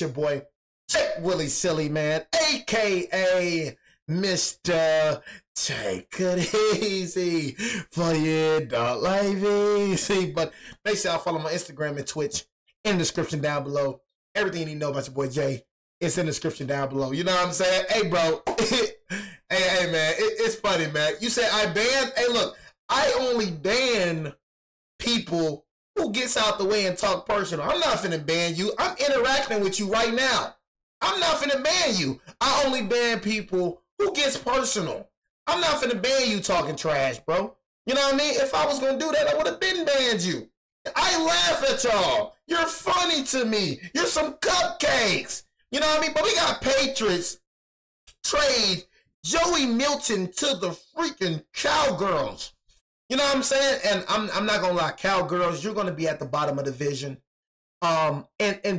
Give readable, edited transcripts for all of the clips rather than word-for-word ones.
your boy, Jake Willie Silly, man, a.k.a. Mr. Take It Easy for you, don't life easy. But make sure y'all follow my Instagram and Twitch in the description down below. Everything you need to know about your boy Jay, it's in the description down below. You know what I'm saying? Hey, bro. hey, man, it's funny, man. You say I ban? Hey, look, I only ban people who gets out the way and talk personal. I'm not finna ban you. I'm interacting with you right now. I'm not finna ban you. I only ban people who gets personal. I'm not finna ban you talking trash, bro. You know what I mean? If I was gonna do that, I would have been banned you. I laugh at y'all. You're funny to me. You're some cupcakes. You know what I mean? But we got Patriots trade Joey Milton to the freaking Cowgirls. You know what I'm saying? And I'm not gonna lie, Cowgirls, you're gonna be at the bottom of the division. And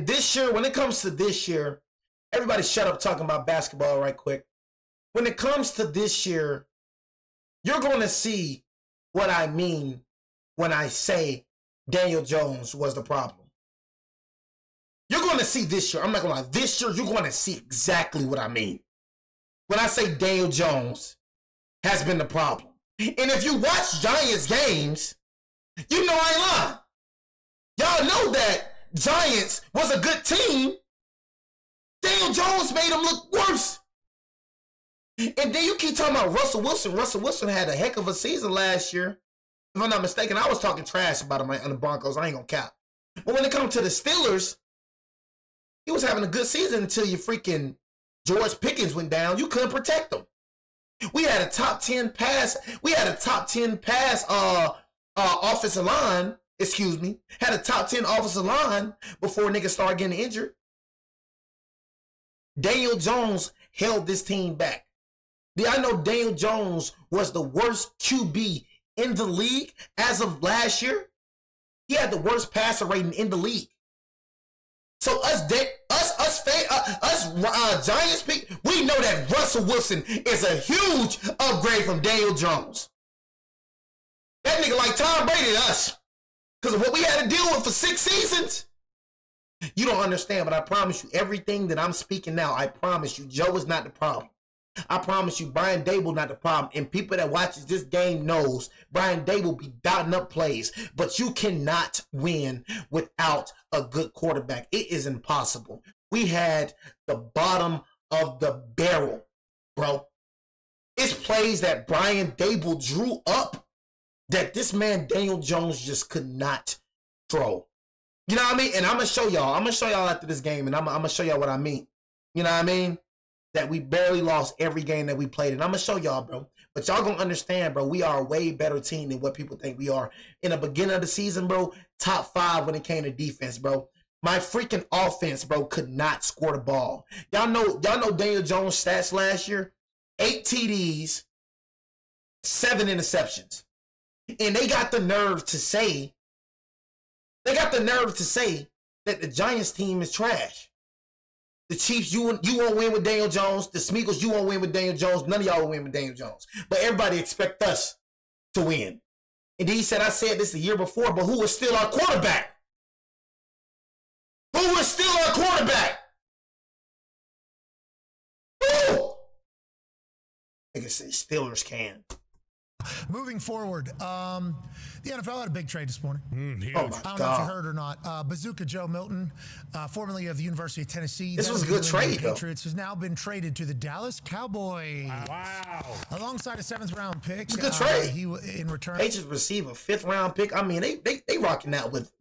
this year, when it comes to this year, everybody shut up talking about basketball right quick. When it comes to this year, you're gonna see what I mean when I say Daniel Jones was the problem. You're gonna see this year, I'm not gonna lie, this year you're gonna see exactly what I mean. When I say Daniel Jones has been the problem. And if you watch Giants games, you know I ain't lying. Y'all know that Giants was a good team. Daniel Jones made them look worse. And then you keep talking about Russell Wilson. Russell Wilson had a heck of a season last year. If I'm not mistaken, I was talking trash about him on the Broncos. I ain't gonna cap. But when it comes to the Steelers, he was having a good season until your freaking George Pickens went down. You couldn't protect him. We had a top 10 pass. We had a top 10 pass offensive line. Excuse me. Had a top 10 offensive line before niggas started getting injured. Daniel Jones held this team back. I know Daniel Jones was the worst QB in the league as of last year. He had the worst passer rating in the league. So Giants, we know that Russell Wilson is a huge upgrade from Daniel Jones. That nigga like Tom Brady to us. Because of what we had to deal with for 6 seasons. You don't understand, but I promise you, everything that I'm speaking now, I promise you, Joe is not the problem. I promise you, Brian Dable not the problem. And people that watches this game knows Brian Dable be dotting up plays. But you cannot win without a good quarterback. It is impossible. We had the bottom of the barrel, bro. It's plays that Brian Dable drew up that this man Daniel Jones just could not throw. You know what I mean? And I'm going to show y'all. I'm going to show y'all after this game, and I'm going to show y'all what I mean. You know what I mean? That we barely lost every game that we played. And I'm going to show y'all, bro. But y'all going to understand, bro, we are a way better team than what people think we are. In the beginning of the season, bro, top 5 when it came to defense, bro. My freaking offense, bro, could not score the ball. Y'all know Daniel Jones' stats last year? 8 TDs, 7 interceptions. And they got the nerve to say, that the Giants team is trash. The Chiefs, you won't win with Daniel Jones. The Smeagol's, you won't win with Daniel Jones. None of y'all will win with Daniel Jones. But everybody expect us to win. And then he said, I said this the year before, but who was still our quarterback? Who was still our quarterback? Who? Nigga say Steelers can. Moving forward, the NFL had a big trade this morning. Oh my I don't know if you heard or not. Bazooka Joe Milton, formerly of the University of Tennessee. This was a good trade, though. Patriots has now been traded to the Dallas Cowboys. Wow. Alongside a 7th-round pick. It's a good trade. He in return. They just received a 5th-round pick. I mean, they rocking out with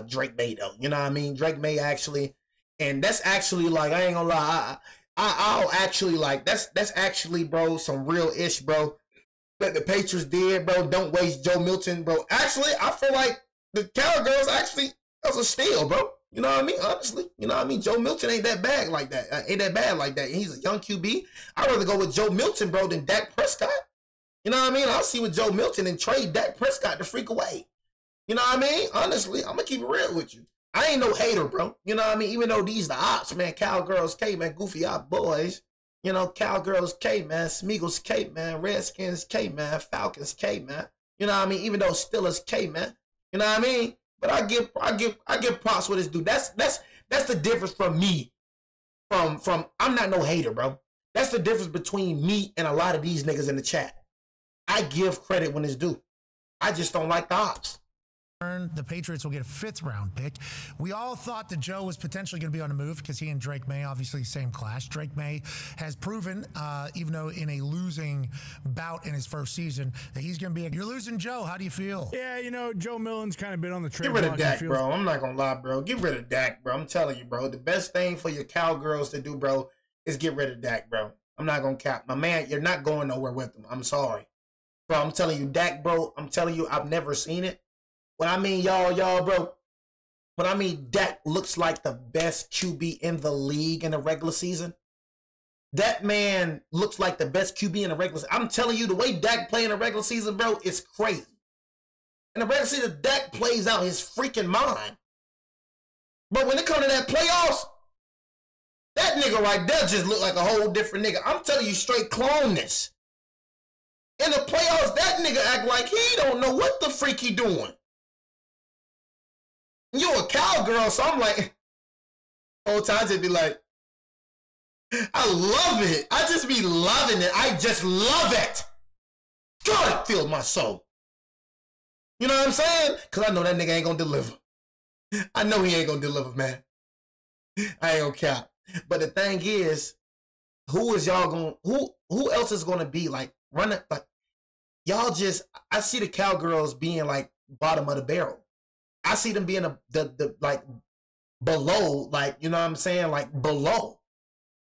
Drake May, though. You know what I mean? Drake May actually, and that's actually like, I ain't gonna lie, I'll actually like, that's actually, bro, some real ish, bro. That the Patriots did, bro. Don't waste Joe Milton, bro. Actually, I feel like the Cowgirls actually, that was a steal, bro. You know what I mean? Honestly, you know what I mean? Joe Milton ain't that bad like that. Ain't that bad like that. And he's a young QB. I'd rather go with Joe Milton, bro, than Dak Prescott. You know what I mean? I'll see with Joe Milton and trade Dak Prescott to freak away. You know what I mean? Honestly, I'm going to keep it real with you. I ain't no hater, bro. You know what I mean? Even though these the ops, man. Cowgirls K, man. Goofy op boys. You know, Cowgirls K, man. Smeagol's K, man. Redskins K, man. Falcons K, man. You know what I mean? Even though Steelers K, man. You know what I mean? But I give props for this dude. That's the difference from me from I'm not no hater, bro. That's the difference between me and a lot of these niggas in the chat. I give credit when it's due. I just don't like the ops. The Patriots will get a 5th-round pick. We all thought that Joe was potentially going to be on the move because he and Drake May, obviously same class. Drake May has proven, even though in a losing bout in his first season, that he's going to be you're losing Joe. How do you feel? Yeah, you know, Joe Milton's kind of been on the trade. Get rid of Dak, bro. I'm not going to lie, bro. Get rid of Dak, bro. I'm telling you, bro. The best thing for your cowgirls to do, bro, is get rid of Dak, bro. I'm not going to cap. My man, you're not going nowhere with him. I'm sorry. Bro, I'm telling you, Dak, bro, I'm telling you, I've never seen it. When I mean y'all, bro, when I mean Dak looks like the best QB in the league in the regular season, that man looks like the best QB in the regular season. I'm telling you, the way Dak play in the regular season, bro, is crazy. In the regular season, Dak plays out his freaking mind. But when it comes to that playoffs, that nigga right there just look like a whole different nigga. I'm telling you, straight cloneness. In the playoffs, that nigga act like he don't know what the freak he doing. You a cowgirl, so I'm like, whole time just be like, I love it. I just be loving it. I just love it. God, it fills my soul. You know what I'm saying? Because I know that nigga ain't going to deliver. I know he ain't going to deliver, man. I ain't going to count. But the thing is, who else is going to be like running? Like, y'all just, I see the cowgirls being like bottom of the barrel. I see them being the like below, like, you know what I'm saying? Like below.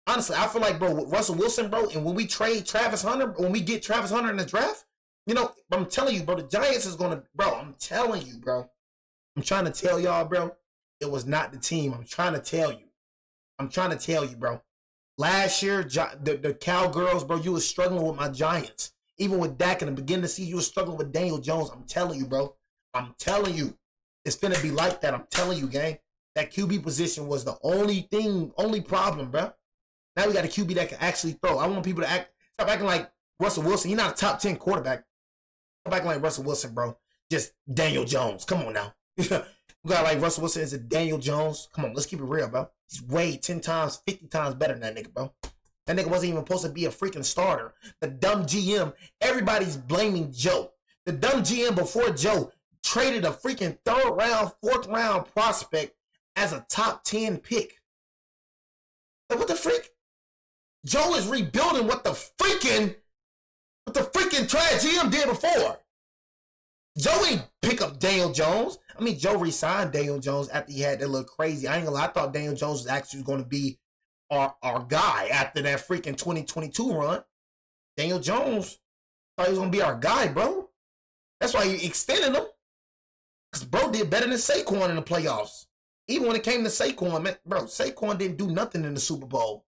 Honestly, I feel like, bro, with Russell Wilson, bro, and when we trade Travis Hunter, when we get Travis Hunter in the draft, you know, I'm telling you, bro, the Giants is going to, bro, I'm telling you, bro. I'm trying to tell y'all, bro, it was not the team. I'm trying to tell you. I'm trying to tell you, bro. Last year, the Cowgirls, bro, you was struggling with my Giants. Even with Dak in the beginning of the season, you was struggling with Daniel Jones. I'm telling you, bro. I'm telling you. It's finna be like that. I'm telling you, gang. That QB position was the only problem, bro. Now we got a QB that can actually throw. I want people to stop acting like Russell Wilson. He's not a top 10 quarterback. Stop acting like Russell Wilson, bro. Just Daniel Jones. Come on now. We got like Russell Wilson is a Daniel Jones. Come on, let's keep it real, bro. He's way 10 times, 50 times better than that nigga, bro. That nigga wasn't even supposed to be a freaking starter. The dumb GM, everybody's blaming Joe. The dumb GM before Joe traded a freaking 3rd round, 4th round prospect as a top 10 pick. Like, what the freak? Joe is rebuilding what the freaking trash GM did before. Joe ain't pick up Daniel Jones. I mean, Joe re-signed Daniel Jones after he had that little crazy. I ain't gonna lie, I thought Daniel Jones was actually going to be our guy after that freaking 2022 run. Daniel Jones thought he was going to be our guy, bro. That's why he extended him. Because bro did better than Saquon in the playoffs. Even when it came to Saquon, man, bro, Saquon didn't do nothing in the Super Bowl.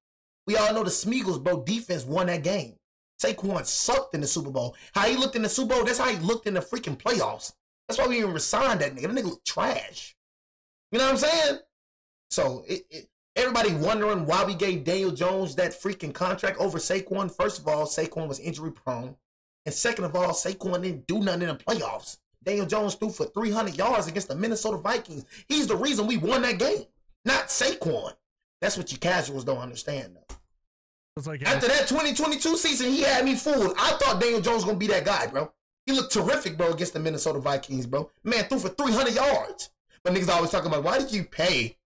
We all know the Smeagol's, bro, defense won that game. Saquon sucked in the Super Bowl. How he looked in the Super Bowl, that's how he looked in the freaking playoffs. That's why we even resigned that nigga. That nigga looked trash. You know what I'm saying? So, everybody wondering why we gave Daniel Jones that freaking contract over Saquon. First of all, Saquon was injury prone. And second of all, Saquon didn't do nothing in the playoffs. Daniel Jones threw for 300 yards against the Minnesota Vikings. He's the reason we won that game, not Saquon. That's what you casuals don't understand, though. After that 2022 season, he had me fooled. I thought Daniel Jones was going to be that guy, bro. He looked terrific, bro, against the Minnesota Vikings, bro. Man threw for 300 yards. But niggas always talking about, why did you pay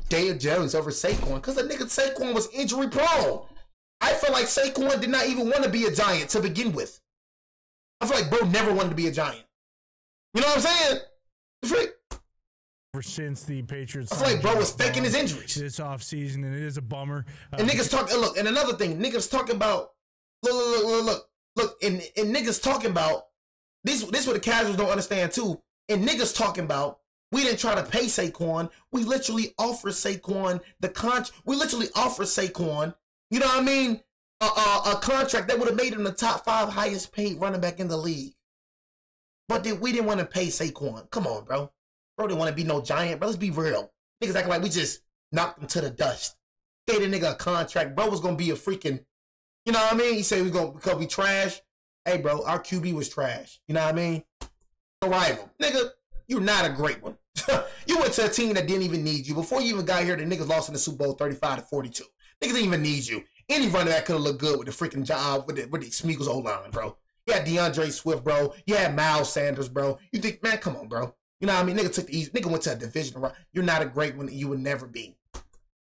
Daniel Jones over Saquon? Because the nigga Saquon was injury prone. I feel like Saquon did not even want to be a Giant to begin with. I feel like bro never wanted to be a Giant. You know what I'm saying? Freak. Ever since the Patriots, I feel like bro was faking his injuries this offseason, and it is a bummer. And niggas talking, look, and another thing, niggas talking about, look, and niggas talking about, this what the casuals don't understand too, and niggas talking about, we didn't try to pay Saquon, we literally offered Saquon we literally offered Saquon, you know what I mean, a contract that would have made him the top 5 highest paid running back in the league. But we didn't want to pay Saquon. Come on, bro. Bro didn't want to be no Giant, bro. Let's be real. Niggas acting like we just knocked him to the dust. Gave the nigga a contract. Bro was going to be a freaking, you know what I mean? He said because we trash. Hey, bro, our QB was trash. You know what I mean? A rival. Nigga, you're not a great one. You went to a team that didn't even need you. Before you even got here, the niggas lost in the Super Bowl 35-42. Niggas didn't even need you. Any running back could have looked good with the freaking job with the Smeagol's O-line, bro. You had DeAndre Swift, bro. You had Miles Sanders, bro. You think, man, come on, bro. You know what I mean? Nigga took the easy. Nigga went to a division. You're not a great one. You would never be.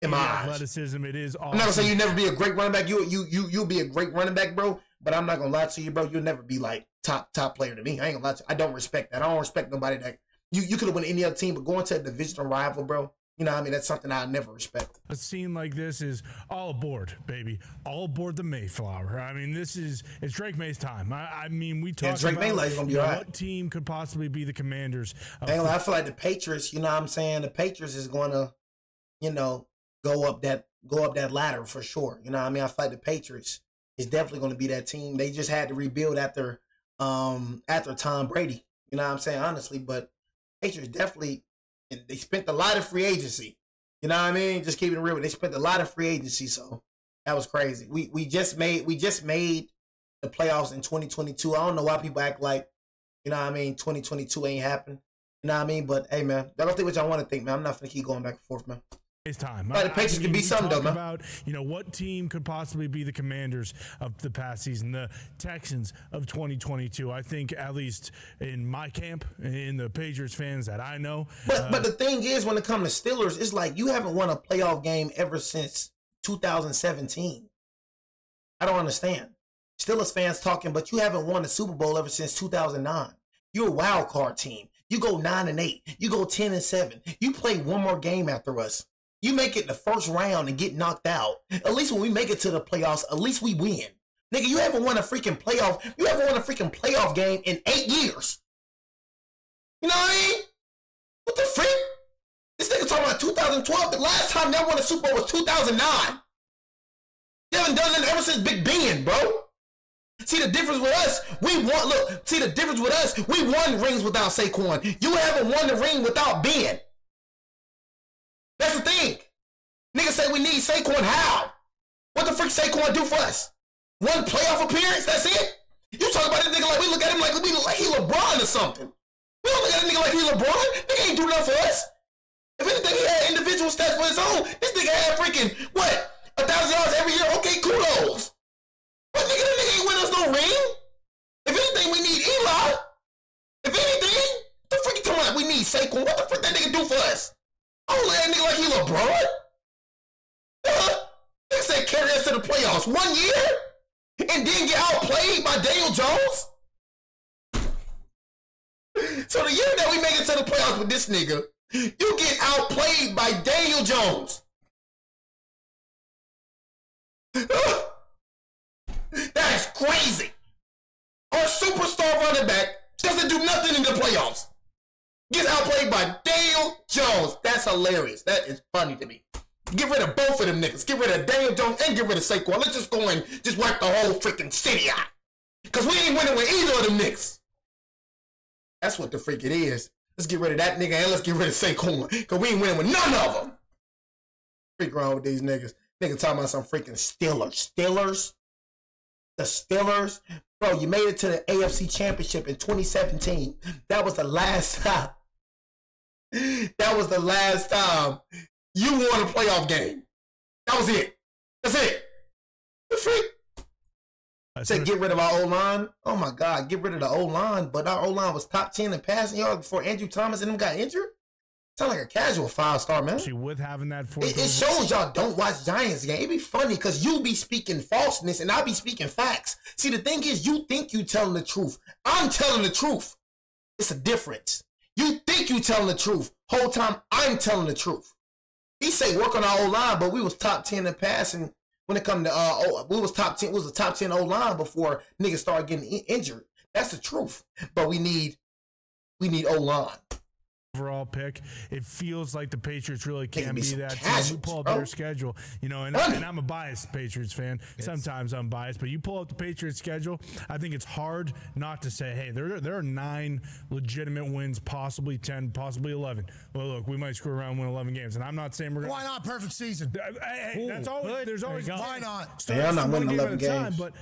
In my eyes. Athleticism, it is awesome. I'm not gonna say you'll never be a great running back. You'll be a great running back, bro. But I'm not gonna lie to you, bro. You'll never be like top player to me. I ain't gonna lie to you. I don't respect that. I don't respect nobody that you could have won any other team, but going to a divisional rival, bro. You know what I mean? That's something I never respect. A scene like this is all aboard, baby. All aboard the Mayflower. I mean, it's Drake May's time. I mean, we talked Drake May about gonna be all right. What team could possibly be the Commanders. I feel like the Patriots, you know what I'm saying? The Patriots is going to, you know, go up that ladder for sure. You know what I mean? I feel like the Patriots is definitely going to be that team. They just had to rebuild after Tom Brady. You know what I'm saying? Honestly, but Patriots definitely, and they spent a lot of free agency. You know what I mean? Just keeping it real. They spent a lot of free agency, so that was crazy. We just made the playoffs in 2022. I don't know why people act like, you know what I mean, 2022 ain't happened. You know what I mean? But hey, man, I don't think what y'all want to think, man. I'm not gonna keep going back and forth, man. It's time. But the Patriots can be something, though, man. About, you know, what team could possibly be the Commanders of the past season, the Texans of 2022. I think, at least in my camp, in the Patriots fans that I know. But the thing is, when it comes to Steelers, it's like you haven't won a playoff game ever since 2017. I don't understand. Steelers fans talking, but you haven't won a Super Bowl ever since 2009. You're a wild card team. You go 9-8. You go 10-7. You play one more game after us. You make it the first round and get knocked out. At least when we make it to the playoffs, at least we win. Nigga, you haven't won a freaking playoff. You haven't won a freaking playoff game in 8 years. You know what I mean? What the freak? This nigga talking about 2012. The last time they won a Super Bowl was 2009. They haven't done that ever since Big Ben, bro. See the difference with us? See the difference with us? We won rings without Saquon. You haven't won the ring without Ben. That's the thing. Niggas say we need Saquon. How? What the freak Saquon do for us? One playoff appearance? That's it? You talk about this nigga like we look at him like he LeBron or something. We don't look at a nigga like he LeBron. Nigga ain't do nothing for us. If anything, he had individual stats for his own. This nigga had freaking, 1,000 yards every year? Okay, kudos. But nigga, that nigga ain't win us no ring. If anything, we need Eli. If anything, what the freak you talking about? We need Saquon. What the freak that nigga do for us? I don't let that nigga like he LeBron. They said carry us to the playoffs 1 year and then get outplayed by Daniel Jones. So the year that we make it to the playoffs with this nigga, you get outplayed by Daniel Jones. That is crazy. Our superstar running back doesn't do nothing in the playoffs. Gets outplayed by Daniel Jones. That's hilarious. That is funny to me. Get rid of both of them niggas. Get rid of Daniel Jones and get rid of Saquon. Let's just go and just wipe the whole freaking city out. Because we ain't winning with either of them niggas. That's what the freak it is. Let's get rid of that nigga and let's get rid of Saquon. Because we ain't winning with none of them. Freak around with these niggas. Nigga talking about some freaking Steelers. Steelers? The Steelers? Bro, you made it to the AFC Championship in 2017. That was the last time. That was the last time you won a playoff game. That was it. That's it. The freak. Said get rid of our O-line. Oh my God, get rid of the O-line. But our O-line was top 10 in passing yards before Andrew Thomas and them got injured. Sound like a casual 5-star, man. Actually, with having that it shows y'all don't watch Giants game. It be funny because you be speaking falseness and I be speaking facts. See, the thing is, you think you telling the truth. I'm telling the truth. It's a difference. You think you telling the truth. Whole time, I'm telling the truth. He say work on our O-line, but we was top 10 in passing when it come to, we was top 10, was the top 10 O-line before niggas started getting injured. That's the truth. But we need O-line. Overall pick, it feels like the Patriots really can be that casuals, team. You pull up their schedule, you know, and I'm a biased Patriots fan. Yes. Sometimes I'm biased, but you pull up the Patriots schedule, I think it's hard not to say, hey, there are 9 legitimate wins, possibly 10, possibly 11. Well, look, we might screw around and win 11 games, and I'm not saying we're going to. Why not? Perfect season. Hey, that's always, there's always. Why not? Hey, I'm not winning 11 games. But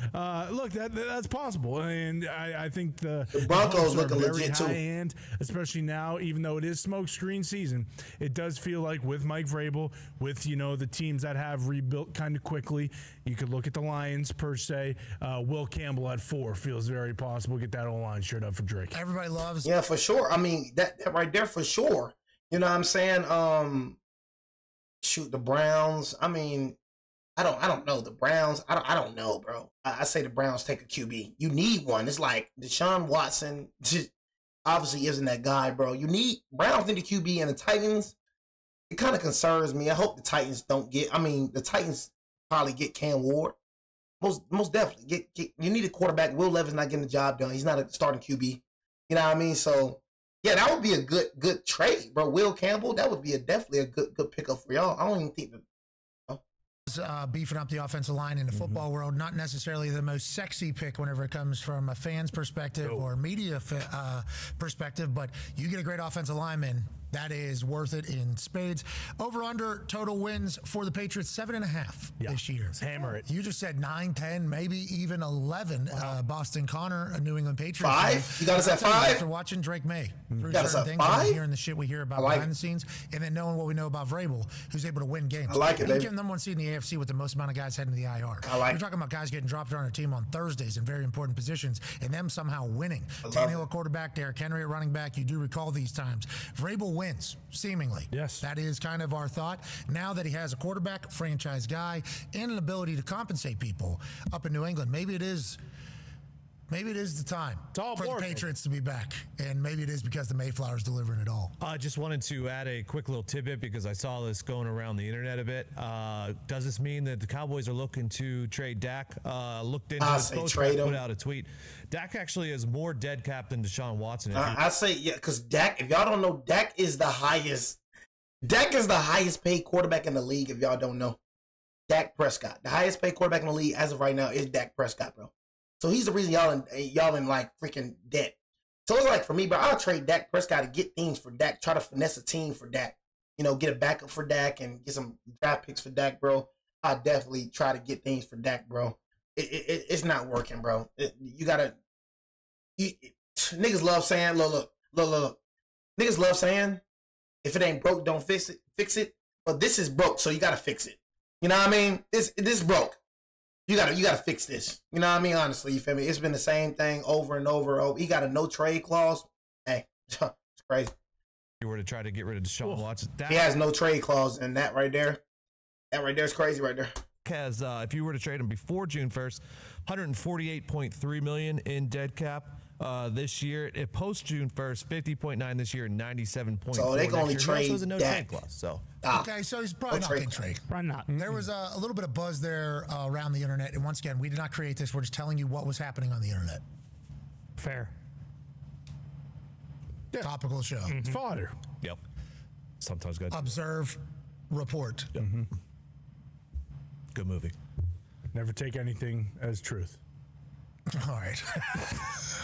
look, that's possible, and I think the Broncos look very legit high too. end, especially now, even though it is smokescreen season, it does feel like with Mike Vrabel, with, the teams that have rebuilt kind of quickly, you could look at the Lions per se. Will Campbell at 4 feels very possible. Get that O-line shirt up for Drake. Everybody loves. Yeah, for sure. I mean, that right there for sure. You know what I'm saying? Shoot, the Browns. I mean, I don't know. The Browns, I don't know, bro. I say the Browns take a QB. You need one. It's like Deshaun Watson just obviously isn't that guy, bro. Browns need a QB, and the Titans, it kind of concerns me. I hope the Titans don't get, the Titans probably get Cam Ward. Most definitely. You need a quarterback. Will Levis not getting the job done. He's not a starting QB. You know what I mean? So, yeah, that would be a good trade, bro. Will Campbell, that would be definitely a good pickup for y'all. I don't even think that. Beefing up the offensive line in the football world, not necessarily the most sexy pick whenever it comes from a fan's perspective or media perspective, but you get a great offensive lineman. That is worth it in spades. Over under total wins for the Patriots, 7.5 this year. Let's hammer it. You just said 9, 10, maybe even 11. Boston Connor, a New England Patriots. 5? You got us at 5? After watching Drake May through got certain things, 5? and hearing the shit we hear about behind the scenes, and then knowing what we know about Vrabel, who's able to win games. I like it, baby. He's giving them one seed in the AFC with the most amount of guys heading to the IR. We're talking about guys getting dropped on our team on Thursdays in very important positions, and them somehow winning. Tannehill at quarterback, Derrick Henry at running back. You do recall these times. Vrabel wins, seemingly. Yes. That is kind of our thought. Now that he has a quarterback, franchise guy, and an ability to compensate people up in New England, maybe it is the time for the Patriots to be back. And maybe it is because the Mayflower's delivering it all. I just wanted to add a quick little tidbit because I saw this going around the internet a bit. Does this mean that the Cowboys are looking to trade Dak? Looked into it, put out a tweet. Dak actually has more dead cap than Deshaun Watson. I say, yeah, because Dak, if y'all don't know, Dak is the highest paid quarterback in the league, if y'all don't know. Dak Prescott. The highest paid quarterback in the league as of right now is Dak Prescott, bro. So he's the reason y'all in like freaking debt. So it's like for me, bro, I'll trade Dak Prescott to get things for Dak, try to finesse a team for Dak. Get a backup for Dak and get some draft picks for Dak, bro. I definitely try to get things for Dak, bro. It's not working, bro. Niggas love saying, look. Niggas love saying, if it ain't broke, don't fix it. But this is broke, so you gotta fix it. You know what I mean? This broke. You gotta fix this. You know what I mean? Honestly, you feel me? It's been the same thing over and over. Oh, he got a no trade clause. Hey, it's crazy. You were to try to get rid of Deshaun Watson. He has no trade clause, and that right there is crazy right there. Has if you were to trade him before June 1st, $148.3 million in dead cap. This year, post June 1st, 50.9 this year, 97.4. So they can only trade no trade clause. So okay, so he's probably not getting traded. Probably not. There was a little bit of buzz there around the internet, and once again, we did not create this. We're just telling you what was happening on the internet. Fair. Yeah. Topical show. It's fodder. Yep. Sometimes good. Observe, report. Yep. Good movie. Never take anything as truth. All right.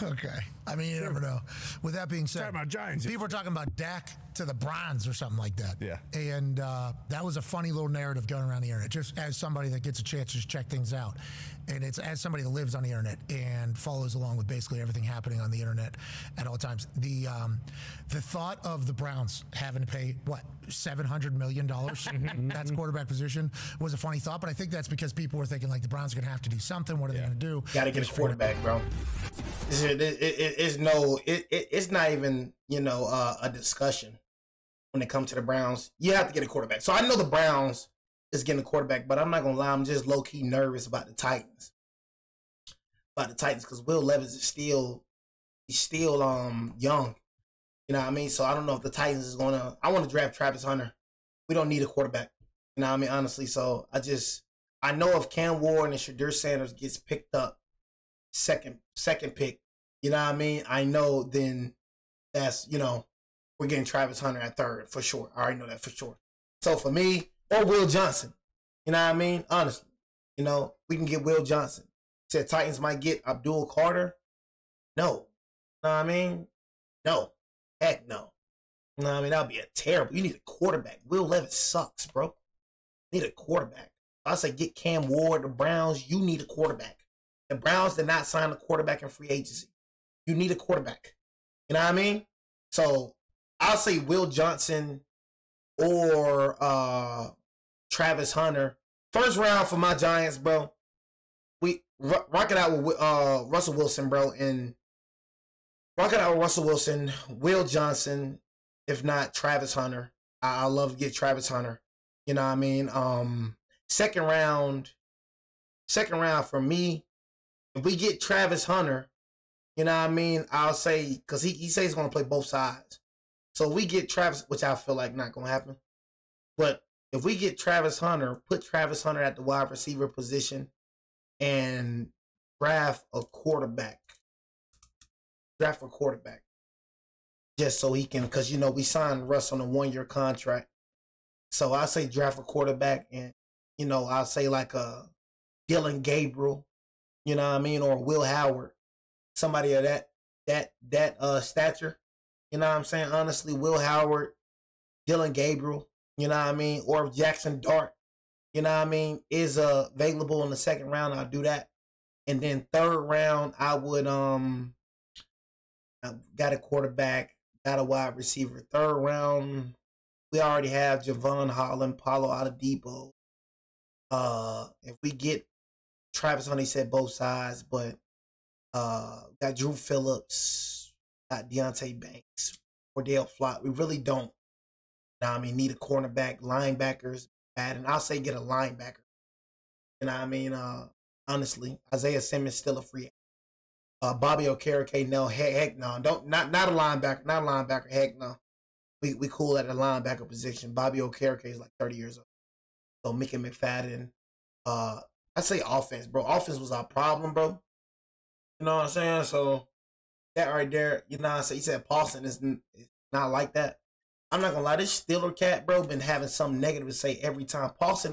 Okay. I mean, you never know. With that being said, about Giants. People are talking about Dak to the Browns or something like that. Yeah. And that was a funny little narrative going around the internet, just as somebody that gets a chance to just check things out. And it's as somebody that lives on the internet and follows along with basically everything happening on the internet at all times. The thought of the Browns having to pay, $700 million? That's quarterback position was a funny thought, but I think that's because people were thinking like the Browns are going to have to do something. What are they going to do? Got to get a quarterback, bro. It's not even, a discussion when it comes to the Browns. You have to get a quarterback. So I know the Browns is getting a quarterback, but I'm not going to lie. I'm just low-key nervous about the Titans. Because Will Levis is still young. You know what I mean? So I don't know if the Titans is going to – I want to draft Travis Hunter. We don't need a quarterback. You know what I mean? Honestly. So I know if Cam Ward and Shadur Sanders gets picked up, second pick, you know what I mean? I know then that's, we're getting Travis Hunter at third for sure. I already know that for sure. So for me, or Will Johnson, you know what I mean? Honestly, we can get Will Johnson. Said Titans might get Abdul Carter. No. You know what I mean? No. Heck no. You know what I mean? That would be a terrible. You need a quarterback. Will Levis sucks, bro. You need a quarterback. I say get Cam Ward, the Browns, you need a quarterback. The Browns did not sign a quarterback in free agency. You need a quarterback. You know what I mean? So I'll say Will Johnson or Travis Hunter. First round for my Giants, bro. We rock it out with Russell Wilson, bro, and rock it out with Russell Wilson, Will Johnson, if not Travis Hunter. I love to get Travis Hunter. You know what I mean? Second round for me, if we get Travis Hunter, you know what I mean? I'll say, because he says he's going to play both sides. So if we get Travis, which I feel like not going to happen, but if we get Travis Hunter, put Travis Hunter at the wide receiver position and draft a quarterback. Draft a quarterback. Just so he can, because, you know, we signed Russ on a 1-year contract. So I say draft a quarterback, and, you know, I'll say like a Dylan Gabriel, you know what I mean, or Will Howard, somebody of that stature. You know what I'm saying? Honestly, Will Howard, Dylan Gabriel, you know what I mean, or if Jackson Dart, you know what I mean, is available in the second round, I'll do that. And then third round, I would I got a quarterback, got a wide receiver. Third round, we already have Javon Holland, Paulo Audadipo. If we get Travis Hunter, he said both sides, but got Drew Phillips, got Deontay Banks, Cordell Flott. We really don't. Now, I mean, need a cornerback, linebackers, bad, and I'll say get a linebacker. You know what I mean? Honestly, Isaiah Simmons still a free agent. Bobby Okereke, no, heck no. Not a linebacker, heck no. We cool at the linebacker position. Bobby Okereke is like 30 years old. So Mickey McFadden. I say offense, bro. Offense was our problem, bro. You know what I'm saying? So that right there, you know what I'm saying? He said Paulson is not like that. I'm not gonna lie, this Steeler cat, bro, been having something negative to say every time. Paulson